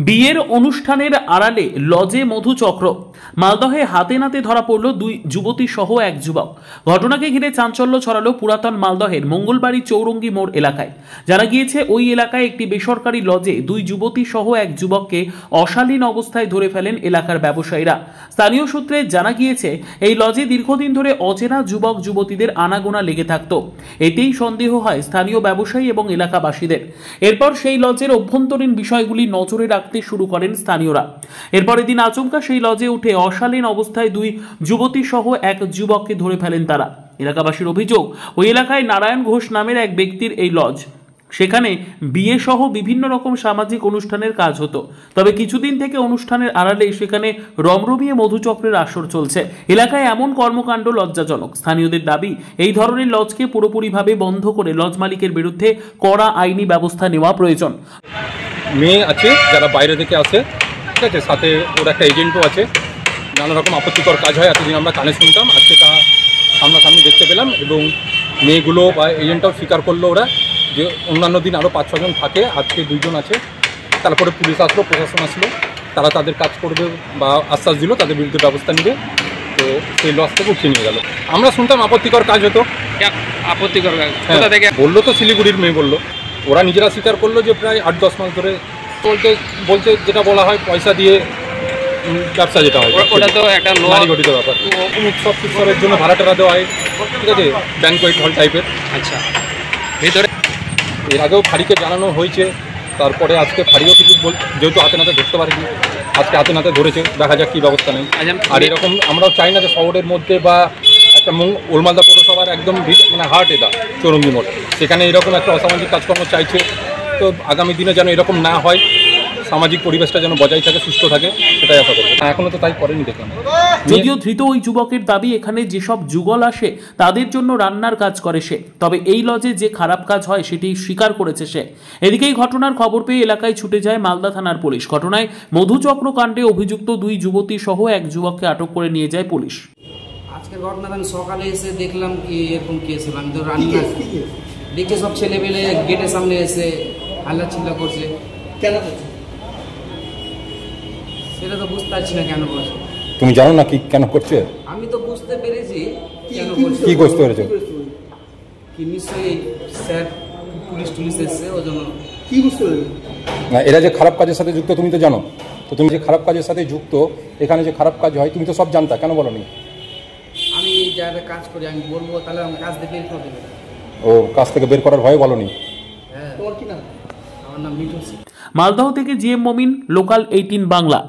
বিয়ের অনুষ্ঠানের আড়ালে লজে মধুচক্র। মালদহে হাতে নাতে ধরা পড়ল দুই যুবতী সহ এক যুবক। ঘটনাকে ঘিরে চাঞ্চল্য ছড়ালো পুরাতন মালদহের মঙ্গলবাড়ি চৌরঙ্গি মোড় এলাকায়। জানা গিয়েছে, ওই এলাকায় একটি বেসরকারি লজে দুই যুবতী সহ এক যুবককে অশালীন অবস্থায় ধরে ফেলেন এলাকার ব্যবসায়ীরা। স্থানীয় সূত্রে জানা গিয়েছে, এই লজে দীর্ঘদিন ধরে অচেনা যুবক যুবতীদের আনাগোনা লেগে থাকত। এতেই সন্দেহ হয় স্থানীয় ব্যবসায়ী এবং এলাকাবাসীদের। এরপর সেই লজের অভ্যন্তরীণ বিষয়গুলি নজরে রাখতে শুরু করেন স্থানীয়রা। এরপর এদিন আচমকা সেই লজে উঠে অশালীন অবস্থায় দুই যুবতী সহ এক যুবককে ধরে ফেলেন তারা। এলাকাবাসীর অভিযোগ, ওই এলাকায় নারায়ণ ঘোষ নামের এক ব্যক্তির এই লজ। সেখানে বিয়ে সহ বিভিন্ন রকম সামাজিক অনুষ্ঠানের কাজ হতো। তবে কিছুদিন থেকে অনুষ্ঠানের আড়ালে সেখানে রমরমিয়ে মধুচক্রের আসর চলছে। এলাকায় এমন কর্মকাণ্ড লজ্জাজনক। স্থানীয়দের দাবি, এই ধরনের লজকে পুরোপুরিভাবে বন্ধ করে লজ মালিকের বিরুদ্ধে কড়া আইনি ব্যবস্থা নেওয়া প্রয়োজন। মেয়ে আছে যারা বাইরে থেকে আসে, ঠিক আছে, সাথে ওর একটা এজেন্টও আছে। নানা রকম আপত্তিকর কাজ হয়, এতদিন আমরা কানে শুনতাম, আজকে তা সামনাসামনি দেখতে পেলাম। এবং মেয়েগুলো বা এজেন্টটাও স্বীকার করলো ওরা যে অন্যান্য দিন আরও 5-6 জন থাকে, আজকে 2 জন আছে। তারপরে পুলিশ আসলো, প্রশাসন আসলো, তারা তাদের কাজ করবে বা আশ্বাস দিল তাদের বিরুদ্ধে ব্যবস্থা নেবে। তো সেই লস থেকে উঠিয়ে নিয়ে গেল। আমরা শুনতাম আপত্তিকর কাজ হতো। আপত্তিকর কাজ বললো তো শিলিগুড়ির মেয়ে বললো, ওরা নিজেরা স্বীকার করলো যে প্রায় 8-10 মাস ধরে বলতে যেটা বলা হয় পয়সা দিয়ে ব্যবসা যেটা হয়, ওটা তো একটা নারী গঠিত ব্যাপার। উৎসব উৎসবের জন্য ভাড়া টাড়া দেওয়া হয়, ঠিক আছে, ব্যাংকোয়েট হল টাইপের। আচ্ছা, ভিতরে এর আগেও ফাঁড়িকে জানানো হয়েছে। তারপরে আজকে ফাঁড়িও কিছু যেহেতু হাতে নাতে ধরতে পারেনি, আজকে হাতে নাতে ধরেছে, দেখা যাক কী ব্যবস্থা নেই। আর এরকম আমরাও চাই না যে শহরের মধ্যে বা একটা ওলমালদা পৌরসভার একদম মানে হার্ট এটা চৌরঙ্গি মোড়, সেখানে এরকম একটা অসামাজিক কাজকর্ম চাইছে। তো আগামী দিনে যেন এরকম না হয়, সামাজিক পরিবেশটা যেন বজায় থাকে, সুস্থ থাকে, সেটাই আশা করি। এখনও তো তাই করেনি দেখলাম। যদিও ধৃত ওই যুবকের দাবি, এখানে যেসব যুগল আসে তাদের জন্য রান্নার কাজ করে সে। তবে এই লজে যে খারাপ কাজ হয় সেটি স্বীকার করেছে সে। এদিকেই ঘটনার খবর পেয়ে এলাকায় ছুটে যায় মালদা থানার পুলিশ। ঘটনায় মধুচক্র কাণ্ডে অভিযুক্ত দুই যুবতী সহ এক যুবককে আটক করে নিয়ে যায় পুলিশ। আজকের ঘটনাটা আমি সকালে এসে দেখলাম কি এরকম কেস হলো। আমি তো রান্না দেখে সব ছেলেমেলে গেটের সামনে এসে হাল্লা চিল্লা করছে। কেন সেটা তো বুঝতে পারছি না কেন করছে। তুমি জানো না কি কেন করছে? আমি তো বুঝতে পেরেছি কেন করছে। কি বুঝতে পেরেছো? কি নিশ্চয়ই স্যার পুলিশ এসছে, ওই জন্য। কি বুঝতে পেরেছো? না, এরা যে খারাপ কাজের সাথে যুক্ত তুমি তো জানো। তো তুমি যে খারাপ কাজের সাথে যুক্ত, এখানে যে খারাপ কাজ হয় তুমি তো সব জানতা, কেন বলোনি? আমি যারা কাজ করি আমি বলবো, তাহলে আমি কাজ থেকে বের করে দেবে। ও কাজ থেকে বের করার ভয়ে বলোনি? হ্যাঁ। তোমার কি নাম? আমার নাম মিঠু। মালদহ থেকে জিএম মমিন, লোকাল 18 বাংলা।